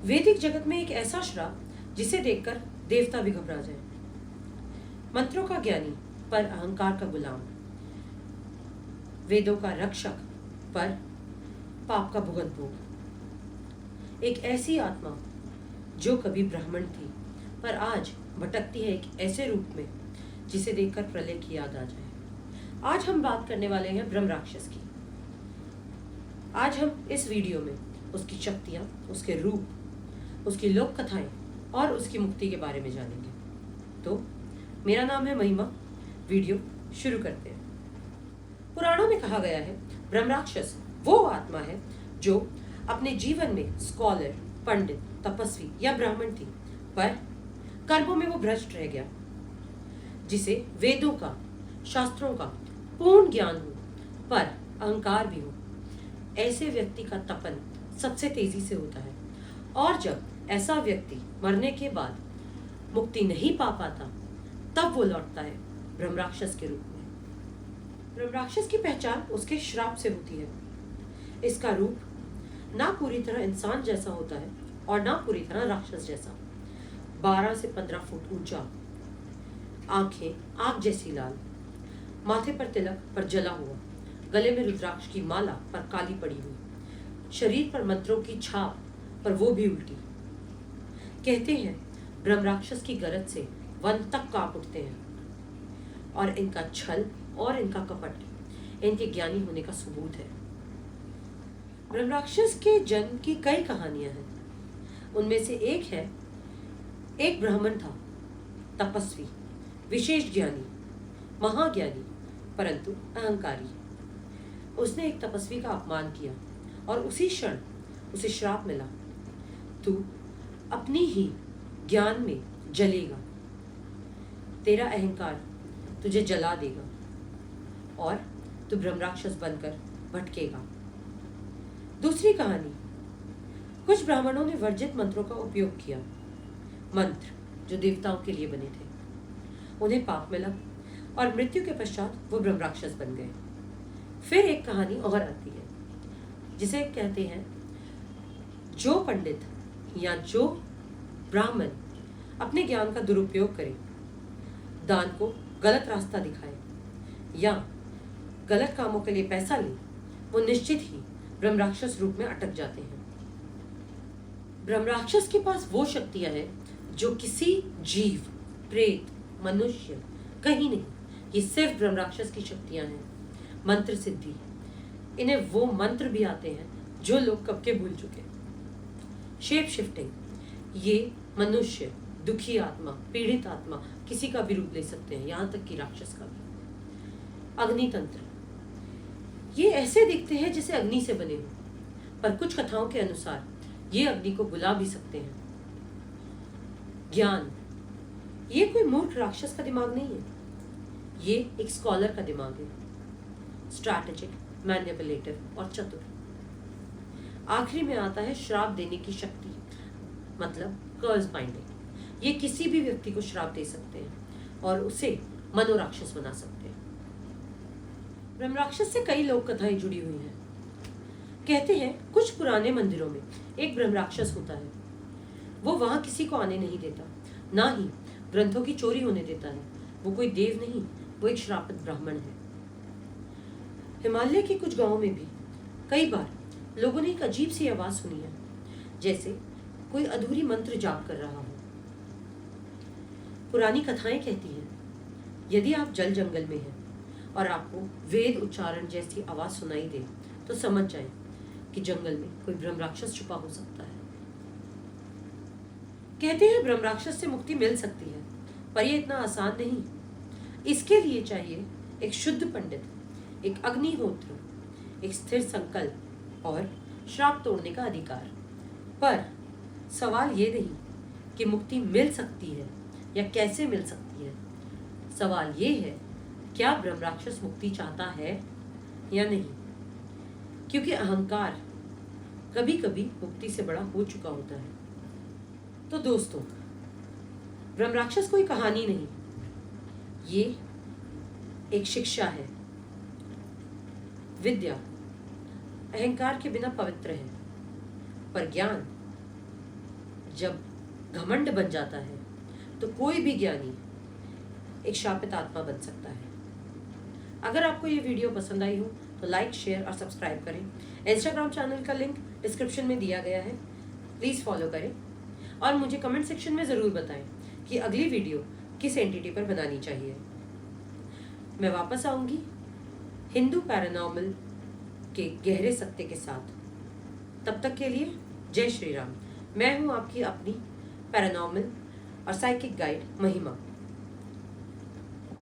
वैदिक जगत में एक ऐसा श्राप जिसे देखकर देवता भी घबरा जाए। मंत्रों का ज्ञानी पर अहंकार का गुलाम, वेदों का रक्षक पर पाप का भुगत भोग। एक ऐसी आत्मा जो कभी ब्राह्मण थी पर आज भटकती है एक ऐसे रूप में जिसे देखकर प्रलय की याद आ जाए। आज हम बात करने वाले हैं ब्रह्म राक्षस की। आज हम इस वीडियो में उसकी शक्तियां, उसके रूप, उसकी लोक कथाएं और उसकी मुक्ति के बारे में जानेंगे। तो मेरा नाम है महिमा। वीडियो शुरू करते हैं। पुराणों में कहा गया है ब्रह्म राक्षस वो आत्मा है जो अपने जीवन में स्कॉलर, पंडित, तपस्वी या ब्राह्मण थी पर कर्मों में वो भ्रष्ट रह गया। जिसे वेदों का, शास्त्रों का पूर्ण ज्ञान हो पर अहंकार भी हो, ऐसे व्यक्ति का तपन सबसे तेजी से होता है। और जब ऐसा व्यक्ति मरने के बाद मुक्ति नहीं पा पाता तब वो लौटता है ब्रह्म राक्षस के रूप में। ब्रह्म राक्षस की पहचान उसके श्राप से होती है। इसका रूप ना पूरी तरह इंसान जैसा होता है और ना पूरी तरह राक्षस जैसा। 12 से 15 फुट ऊंचा, आंखें आग जैसी लाल, माथे पर तिलक पर जला हुआ, गले में रुद्राक्ष की माला पर काली पड़ी हुई, शरीर पर मंत्रों की छाप पर वो भी उल्टी। कहते हैं ब्रह्म राक्षस की गरज से वन तक कांप उठते हैं और इनका छल और इनका कपट इनके ज्ञानी होने का सबूत है। ब्रह्म राक्षस के जन्म की कई कहानियां हैं। उनमें से एक है, एक ब्राह्मण था, तपस्वी, विशेष ज्ञानी, महाज्ञानी परंतु अहंकारी। उसने एक तपस्वी का अपमान किया और उसी क्षण उसे श्राप मिला, तू अपनी ही ज्ञान में जलेगा, तेरा अहंकार तुझे जला देगा और तू ब्रह्म राक्षस बनकर भटकेगा। दूसरी कहानी, कुछ ब्राह्मणों ने वर्जित मंत्रों का उपयोग किया, मंत्र जो देवताओं के लिए बने थे। उन्हें पाप मिला और मृत्यु के पश्चात वो ब्रह्म राक्षस बन गए। फिर एक कहानी और आती है जिसे कहते हैं, जो पंडित या जो ब्राह्मण अपने ज्ञान का दुरुपयोग करे, दान को गलत रास्ता दिखाए या गलत कामों के लिए पैसा ले, वो निश्चित ही ब्रह्म राक्षस रूप में अटक जाते हैं। ब्रह्म राक्षस के पास वो शक्तियां हैं जो किसी जीव, प्रेत, मनुष्य कहीं नहीं, ये सिर्फ ब्रह्म राक्षस की शक्तियां हैं। मंत्र सिद्धि, इन्हें वो मंत्र भी आते हैं जो लोग कब के भूल चुके। शेप शिफ्टिंग, ये मनुष्य, दुखी आत्मा, पीड़ित आत्मा किसी का भी रूप ले सकते हैं, यहां तक कि राक्षस का भी। अग्नि तंत्र, ये ऐसे दिखते हैं जैसे अग्नि से बने हो पर कुछ कथाओं के अनुसार ये अग्नि को बुला भी सकते हैं। ज्ञान, ये कोई मूर्ख राक्षस का दिमाग नहीं है, ये एक स्कॉलर का दिमाग है, स्ट्रैटेजिक, मैनिपुलेटिव और चतुर। आखिरी में आता है श्राप देने की शक्ति, मतलब कर्स बाइंडिंग। ये किसी भी व्यक्ति को श्राप दे सकते हैं और उसे मनोराक्षस बना सकते हैं। ब्रह्म राक्षस से कई लोक कथाएं जुड़ी हुई हैं। कहते हैं कुछ पुराने मंदिरों में एक ब्रह्म राक्षस होता है। वो वहां किसी को आने नहीं देता, ना ही ग्रंथों की चोरी होने देता है। वो कोई देव नहीं, वो एक श्रापित ब्राह्मण है। हिमालय के कुछ गांवों में भी कई बार लोगों ने एक अजीब सी आवाज सुनी है, जैसे कोई अधूरी मंत्र जाप कर रहा हो। पुरानी कथाएं कहती हैं, यदि आप जल जंगल में हैं और आपको वेद उच्चारण जैसी आवाज सुनाई दे तो समझ जाएं कि जंगल में कोई ब्रह्म राक्षस छुपा हो सकता है। कहते हैं ब्रह्म राक्षस से मुक्ति मिल सकती है पर यह इतना आसान नहीं। इसके लिए चाहिए एक शुद्ध पंडित, एक अग्निहोत्र, एक स्थिर संकल्प और श्राप तोड़ने का अधिकार। पर सवाल ये नहीं कि मुक्ति मिल सकती है या कैसे मिल सकती है, सवाल ये है क्या ब्रह्म राक्षस मुक्ति चाहता है या नहीं, क्योंकि अहंकार कभी कभी मुक्ति से बड़ा हो चुका होता है। तो दोस्तों, ब्रह्म राक्षस कोई कहानी नहीं, ये एक शिक्षा है। विद्या अहंकार के बिना पवित्र है, पर ज्ञान जब घमंड बन जाता है तो कोई भी ज्ञानी एक शापित आत्मा बन सकता है। अगर आपको ये वीडियो पसंद आई हो तो लाइक, शेयर और सब्सक्राइब करें। इंस्टाग्राम चैनल का लिंक डिस्क्रिप्शन में दिया गया है, प्लीज़ फॉलो करें और मुझे कमेंट सेक्शन में ज़रूर बताएं कि अगली वीडियो किस एंटिटी पर बनानी चाहिए। मैं वापस आऊँगी हिंदू पैरानॉर्मल के गहरे सत्य के साथ। तब तक के लिए जय श्री राम। मैं हूँ आपकी अपनी पैरानॉर्मल और साइकिक गाइड महिमा।